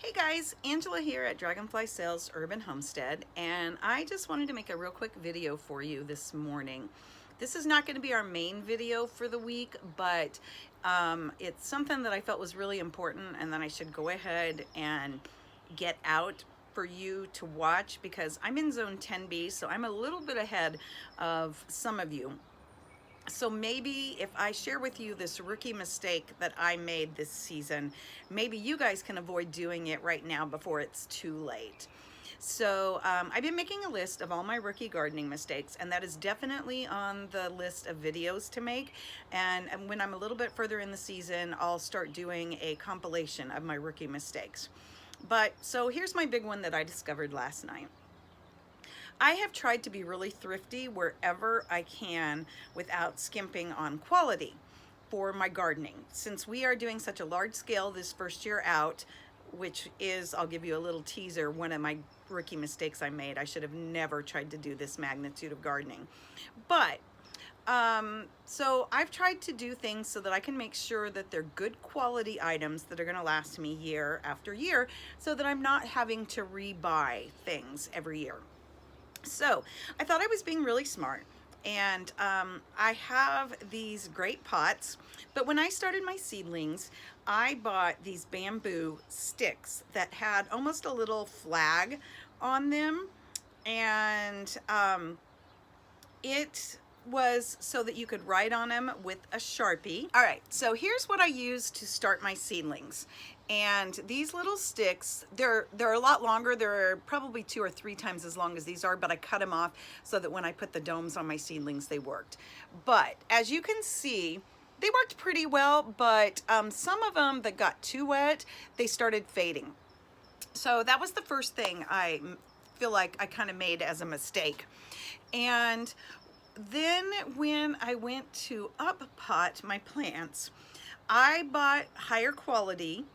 Hey guys, Angela here at Dragonfly Sales Urban Homestead, and I just wanted to make a real quick video for you this morning. This is not going to be our main video for the week, but it's something that I felt was really important and then I should go ahead and get out for you to watch because I'm in zone 10B, so I'm a little bit ahead of some of you. So maybe if I share with you this rookie mistake that I made this season, maybe you guys can avoid doing it right now before it's too late. So I've been making a list of all my rookie gardening mistakes, and that is definitely on the list of videos to make. And when I'm a little bit further in the season, I'll start doing a compilation of my rookie mistakes. But so here's my big one that I discovered last night. I have tried to be really thrifty wherever I can without skimping on quality for my gardening. Since we are doing such a large scale this first year out, which is, I'll give you a little teaser, one of my rookie mistakes I made. I should have never tried to do this magnitude of gardening. But so I've tried to do things so that I can make sure that they're good quality items that are going to last me year after year, so that I'm not having to rebuy things every year. So I thought I was being really smart, and I have these great pots, but when I started my seedlings, I bought these bamboo sticks that had almost a little flag on them, and it was so that you could write on them with a Sharpie. All right, so here's what I used to start my seedlings. And these little sticks, they're a lot longer. They're probably 2 or 3 times as long as these are, but I cut them off so that when I put the domes on my seedlings, they worked. But as you can see, they worked pretty well, but some of them that got too wet, they started fading. So that was the first thing I feel like I kind of made as a mistake. And then when I went to up-pot my plants, I bought higher quality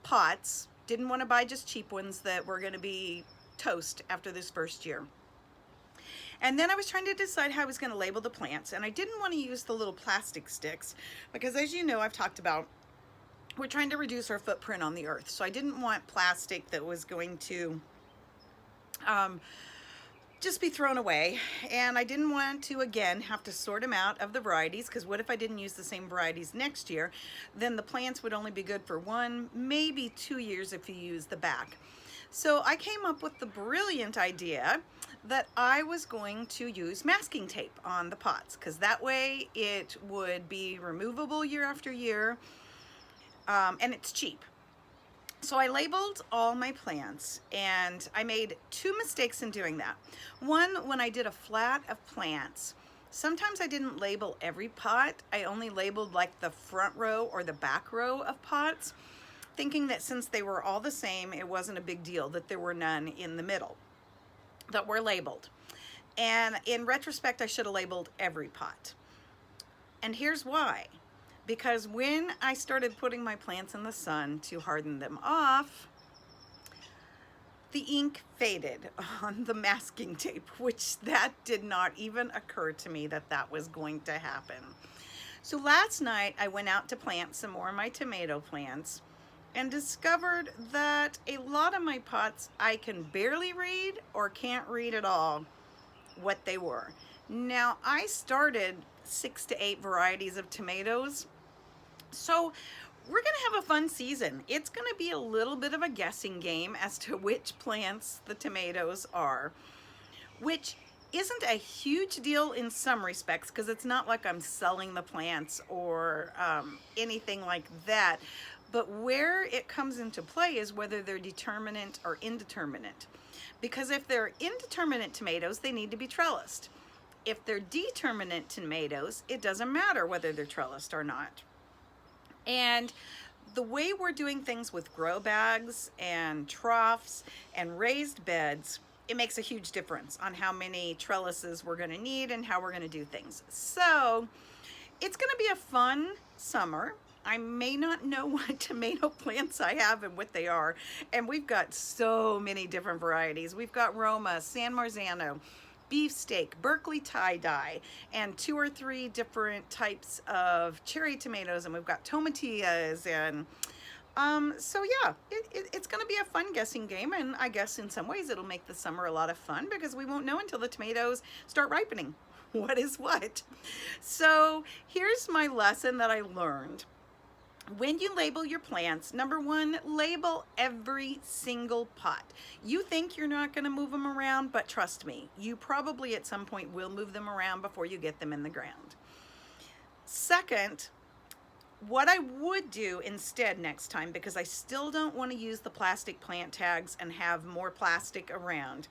pots. Didn't want to buy just cheap ones that were going to be toast after this first year. And then I was trying to decide how I was going to label the plants, and I didn't want to use the little plastic sticks because, as you know, I've talked about, we're trying to reduce our footprint on the earth. So I didn't want plastic that was going to just be thrown away, and I didn't want to again have to sort them out of the varieties, because what if I didn't use the same varieties next year? Then the plants would only be good for 1, maybe 2 years if you use the back. So I came up with the brilliant idea that I was going to use masking tape on the pots, because that way it would be removable year after year, and it's cheap. So I labeled all my plants, and I made 2 mistakes in doing that. One, when I did a flat of plants, sometimes I didn't label every pot. I only labeled like the front row or the back row of pots, thinking that since they were all the same, it wasn't a big deal that there were none in the middle that were labeled. And in retrospect, I should have labeled every pot. And here's why. Because when I started putting my plants in the sun to harden them off, the ink faded on the masking tape, which that did not even occur to me that that was going to happen. So last night I went out to plant some more of my tomato plants and discovered that a lot of my pots I can barely read or can't read at all what they were. Now, I started 6 to 8 varieties of tomatoes. So we're going to have a fun season. It's going to be a little bit of a guessing game as to which plants the tomatoes are, which isn't a huge deal in some respects, because it's not like I'm selling the plants or anything like that. But where it comes into play is whether they're determinate or indeterminate. Because if they're indeterminate tomatoes, they need to be trellised. If they're determinate tomatoes, it doesn't matter whether they're trellised or not. And the way we're doing things with grow bags and troughs and raised beds, it makes a huge difference on how many trellises we're going to need and how we're going to do things. So it's going to be a fun summer. I may not know what tomato plants I have and what they are. And we've got so many different varieties. We've got Roma, San Marzano, beefsteak, Berkeley tie-dye, and 2 or 3 different types of cherry tomatoes, and we've got tomatillas and So yeah, it's going to be a fun guessing game, and I guess in some ways it'll make the summer a lot of fun because we won't know until the tomatoes start ripening what is what. So here's my lesson that I learned. When you label your plants, number one, label every single pot. You think you're not going to move them around, but trust me, you probably at some point will move them around before you get them in the ground. Second, what I would do instead next time, because I still don't want to use the plastic plant tags and have more plastic around,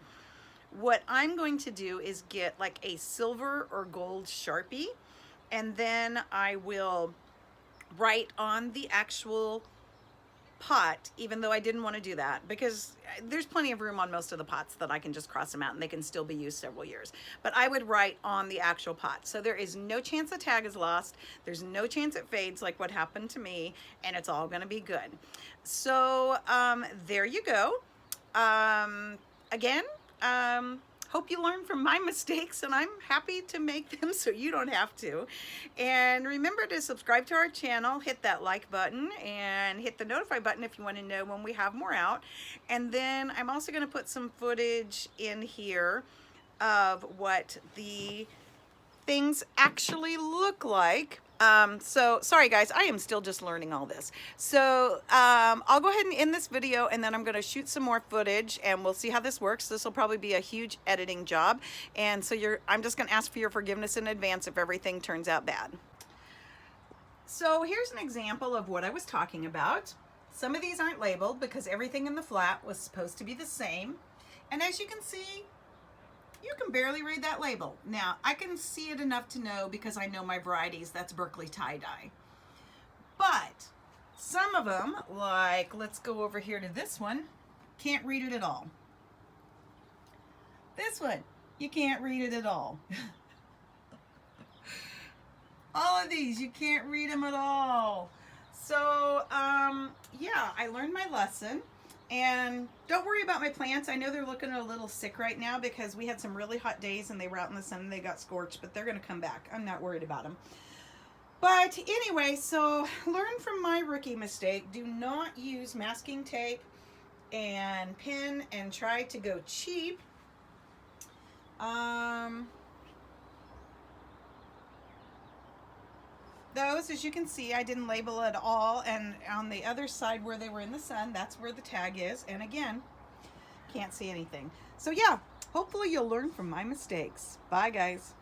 what I'm going to do is get like a silver or gold Sharpie, and then I will write on the actual pot, even though I didn't want to do that because there's plenty of room on most of the pots that I can just cross them out and they can still be used several years. But I would write on the actual pot. So there is no chance the tag is lost. There's no chance it fades like what happened to me, and it's all going to be good. So there you go. Again, hope you learn from my mistakes, and I'm happy to make them so you don't have to. And remember to subscribe to our channel, hit that like button, and hit the notify button if you want to know when we have more out. And then I'm also going to put some footage in here of what the things actually look like. So sorry guys, I am still just learning all this. So I'll go ahead and end this video, and then I'm going to shoot some more footage and we'll see how this works. This will probably be a huge editing job, and so I'm just going to ask for your forgiveness in advance if everything turns out bad. So here's an example of what I was talking about. Some of these aren't labeled because everything in the flat was supposed to be the same, and as you can see, you can barely read that label. Now, I can see it enough to know because I know my varieties. That's Berkeley tie-dye. But some of them, like, let's go over here to this one, can't read it at all. This one, you can't read it at all. All of these, you can't read them at all. So, yeah, I learned my lesson. And don't worry about my plants. I know they're looking a little sick right now because we had some really hot days and they were out in the sun and they got scorched, but they're going to come back. I'm not worried about them. But anyway, so learn from my rookie mistake. Do not use masking tape and pin and try to go cheap. Those, as you can see, I didn't label at all, and on the other side where they were in the sun, that's where the tag is, and again, can't see anything. So yeah, hopefully you'll learn from my mistakes. Bye guys.